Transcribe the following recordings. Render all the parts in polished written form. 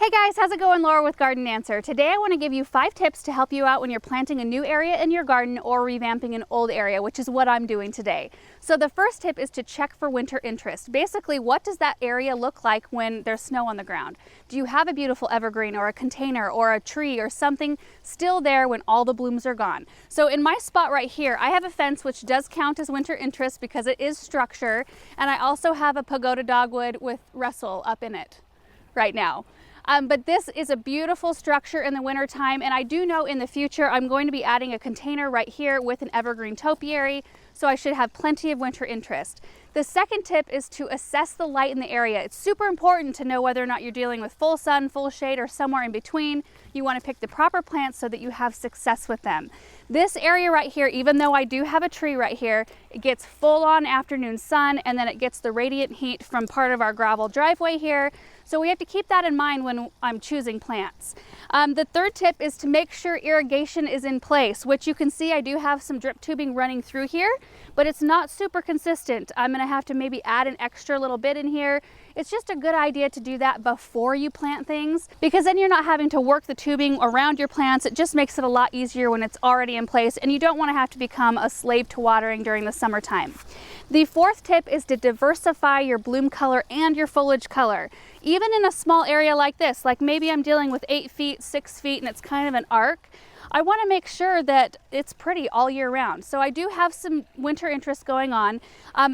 Hey guys, how's it going? Laura with Garden Answer. Today I want to give you 5 tips to help you out when you're planting a new area in your garden or revamping an old area, which is what I'm doing today. So the first tip is to check for winter interest. Basically, what does that area look like when there's snow on the ground? Do you have a beautiful evergreen or a container or a tree or something still there when all the blooms are gone? So in my spot right here, I have a fence which does count as winter interest because it is structure, and I also have a pagoda dogwood with Russell up in it right now. But this is a beautiful structure in the winter time, and I do know in the future I'm going to be adding a container right here with an evergreen topiary, so I should have plenty of winter interest. The second tip is to assess the light in the area. It's super important to know whether or not you're dealing with full sun, full shade, or somewhere in between. You want to pick the proper plants so that you have success with them. This area right here, even though I do have a tree right here, it gets full on afternoon sun, and then it gets the radiant heat from part of our gravel driveway here. So we have to keep that in mind when I'm choosing plants. The third tip is to make sure irrigation is in place, which you can see I do have some drip tubing running through here, but it's not super consistent. I'm gonna have to maybe add an extra little bit in here. It's just a good idea to do that before you plant things, because then you're not having to work the tubing around your plants. It just makes it a lot easier when it's already in place, and you don't want to have to become a slave to watering during the summertime. The fourth tip is to diversify your bloom color and your foliage color. Even in a small area like this, like maybe I'm dealing with 8 feet, 6 feet, and it's kind of an arc, I want to make sure that it's pretty all year round. So I do have some winter interest going on.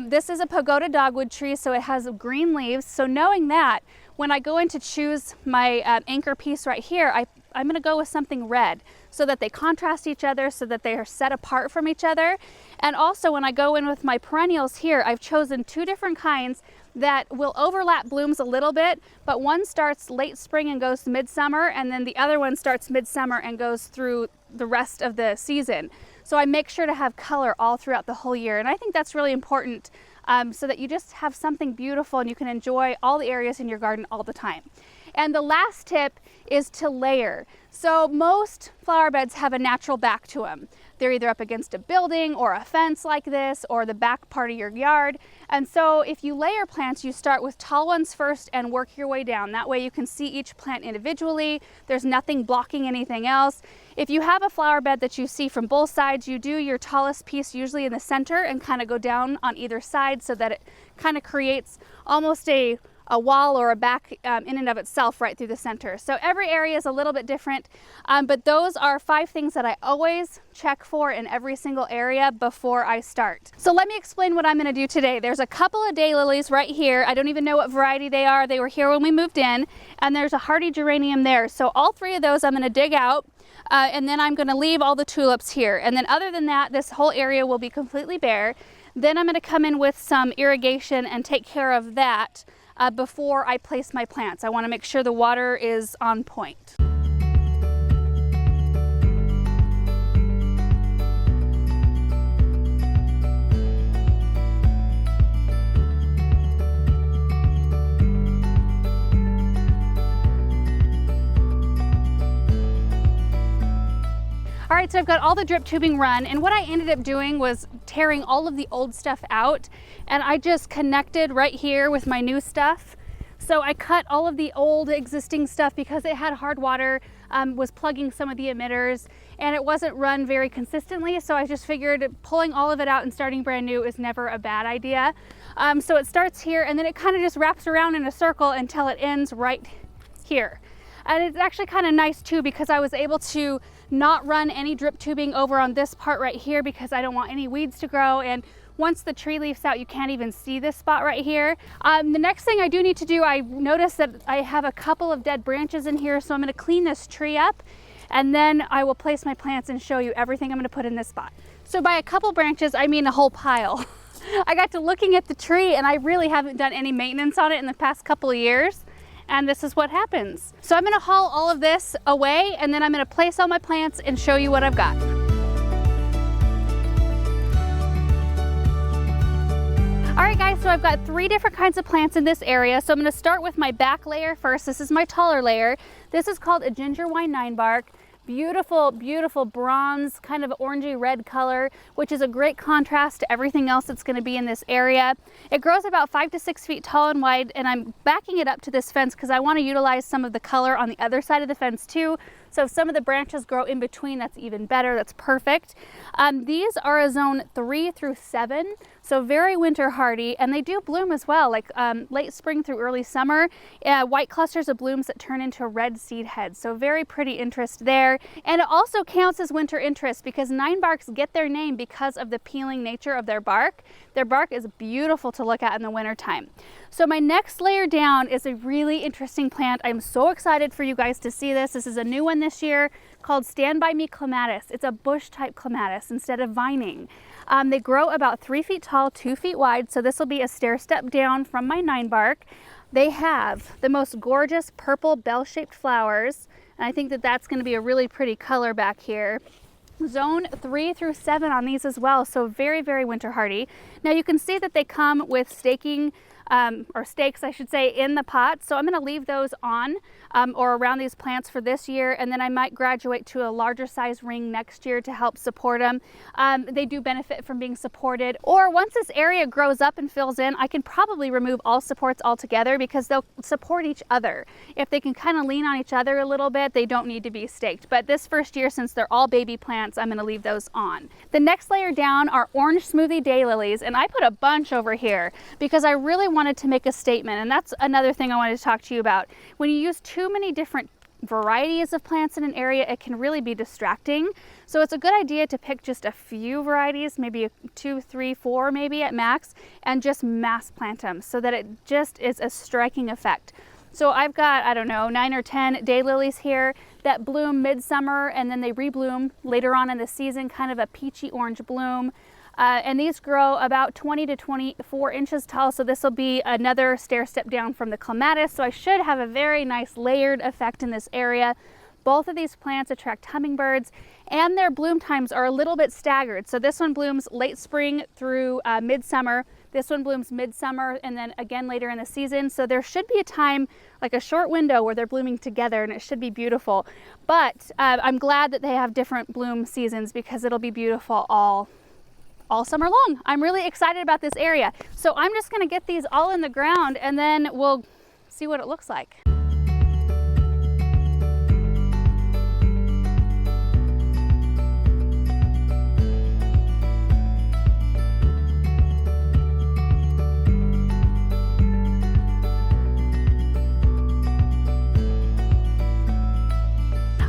This is a pagoda dogwood tree, so it has green leaves. So knowing that, when I go in to choose my anchor piece right here, I'm going to go with something red so that they contrast each other, so that they are set apart from each other. And also when I go in with my perennials here, I've chosen 2 different kinds that will overlap blooms a little bit, but one starts late spring and goes to midsummer, and then the other one starts midsummer and goes through the rest of the season. So I make sure to have color all throughout the whole year, and I think that's really important so that you just have something beautiful and you can enjoy all the areas in your garden all the time. And the last tip is to layer. So most flower beds have a natural back to them. They're either up against a building or a fence like this, or the back part of your yard. And so if you layer plants, you start with tall ones first and work your way down. That way you can see each plant individually. There's nothing blocking anything else. If you have a flower bed that you see from both sides, you do your tallest piece usually in the center and kind of go down on either side so that it kind of creates almost a wall or a back in and of itself right through the center. So every area is a little bit different, but those are 5 things that I always check for in every single area before I start. So let me explain what I'm going to do today. There's a couple of daylilies right here. I don't even know what variety they are. They were here when we moved in, and there's a hardy geranium there. So all 3 of those I'm going to dig out, and then I'm going to leave all the tulips here. And then other than that, this whole area will be completely bare. Then I'm going to come in with some irrigation and take care of that before I place my plants. I want to make sure the water is on point. All right, so I've got all the drip tubing run, and what I ended up doing was tearing all of the old stuff out, and I just connected right here with my new stuff. So I cut all of the old existing stuff because it had hard water, was plugging some of the emitters, and it wasn't run very consistently, so I just figured pulling all of it out and starting brand new is never a bad idea. So it starts here, and then it kind of just wraps around in a circle until it ends right here. And it's actually kind of nice too, because I was able to not run any drip tubing over on this part right here because I don't want any weeds to grow. And once the tree leaves out, you can't even see this spot right here. The next thing I do need to do, I noticed that I have a couple of dead branches in here, so I'm going to clean this tree up, and then I will place my plants and show you everything I'm going to put in this spot. So by a couple branches, I mean a whole pile. I got to looking at the tree, and I really haven't done any maintenance on it in the past couple of years. And this is what happens. So I'm going to haul all of this away, and then I'm going to place all my plants and show you what I've got. All right guys, so I've got 3 different kinds of plants in this area. So I'm going to start with my back layer first. This is my taller layer. This is called a ginger wine 9-bark. Beautiful, beautiful bronze, kind of orangey red color, which is a great contrast to everything else that's going to be in this area. It grows about 5 to 6 feet tall and wide, and I'm backing it up to this fence because I want to utilize some of the color on the other side of the fence too. So if some of the branches grow in between, that's even better. That's perfect. These are a zone 3 through 7, so very winter hardy, and they do bloom as well, like late spring through early summer. White clusters of blooms that turn into red seed heads, so very pretty interest there. And it also counts as winter interest because NINEBARKs get their name because of the peeling nature of their bark. Their bark is beautiful to look at in the wintertime. So my next layer down is a really interesting plant. I'm so excited for you guys to see this. This is a new one this year called Stand By Me CLEMATIS. It's a bush type clematis instead of vining. They grow about 3 feet tall, 2 feet wide, so this will be a stair step down from my NINEBARK. They have the most gorgeous purple bell-shaped flowers, and I think that that's going to be a really pretty color back here. Zone 3 through 7 on these as well, so very, very winter hardy. Now you can see that they come with staking or stakes, I should say, in the pot. So I'm going to leave those on or around these plants for this year, and then I might graduate to a larger size ring next year to help support them. They do benefit from being supported. Or once this area grows up and fills in, I can probably remove all supports altogether because they'll support each other. If they can kind of lean on each other a little bit, they don't need to be staked. But this first year, since they're all baby plants, I'm going to leave those on. The next layer down are orange smoothie daylilies, and I put a bunch over here because I really wanted to make a statement, and that's another thing I wanted to talk to you about. When you use too many different varieties of plants in an area, it can really be distracting. So it's a good idea to pick just a few varieties, maybe 2, 3, 4 maybe at max, and just mass plant them so that it just is a striking effect. So I've got, I don't know, 9 or 10 daylilies here that bloom midsummer and then they rebloom later on in the season, kind of a peachy orange bloom. And these grow about 20 to 24 inches tall, so this will be another stair step down from the clematis, so I should have a very nice layered effect in this area. Both of these plants attract hummingbirds, and their bloom times are a little bit staggered. So this one blooms late spring through midsummer. This one blooms midsummer and then again later in the season. So there should be a time, like a short window, where they're blooming together, and it should be beautiful. But I'm glad that they have different bloom seasons because it'll be beautiful all summer long. I'm really excited about this area. So I'm just going to get these all in the ground and then we'll see what it looks like.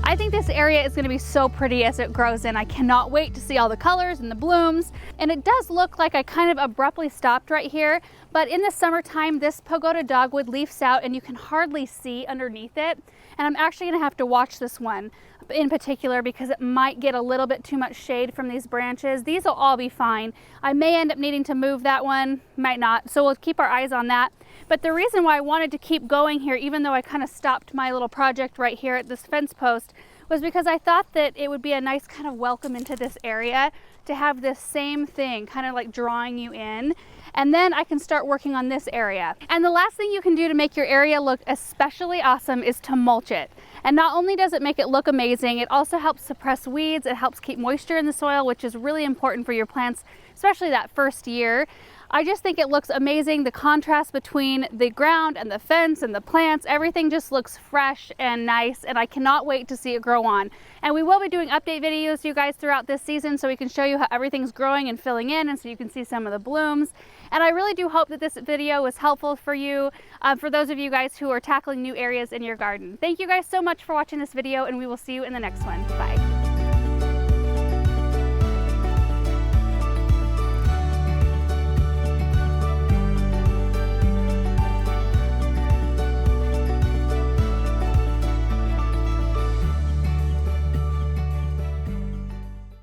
I think this area is going to be so pretty as it grows in. I cannot wait to see all the colors and the blooms. And it does look like I kind of abruptly stopped right here, but in the summertime, this pagoda dogwood leaves out and you can hardly see underneath it. And I'm actually going to have to watch this one in particular because it might get a little bit too much shade from these branches. These will all be fine. I may end up needing to move that one, might not. So we'll keep our eyes on that. But the reason why I wanted to keep going here, even though I kind of stopped my little project right here at this fence post, was because I thought that it would be a nice kind of welcome into this area to have this same thing kind of like drawing you in. And then I can start working on this area. And the last thing you can do to make your area look especially awesome is to mulch it. And not only does it make it look amazing, it also helps suppress weeds. It helps keep moisture in the soil, which is really important for your plants, especially that first year. I just think it looks amazing. The contrast between the ground and the fence and the plants, everything just looks fresh and nice, and I cannot wait to see it grow on. And we will be doing update videos, you guys, throughout this season so we can show you how everything's growing and filling in, and so you can see some of the blooms. And I really do hope that this video was helpful for you, for those of you guys who are tackling new areas in your garden. Thank you guys so much for watching this video, and we will see you in the next one. Bye.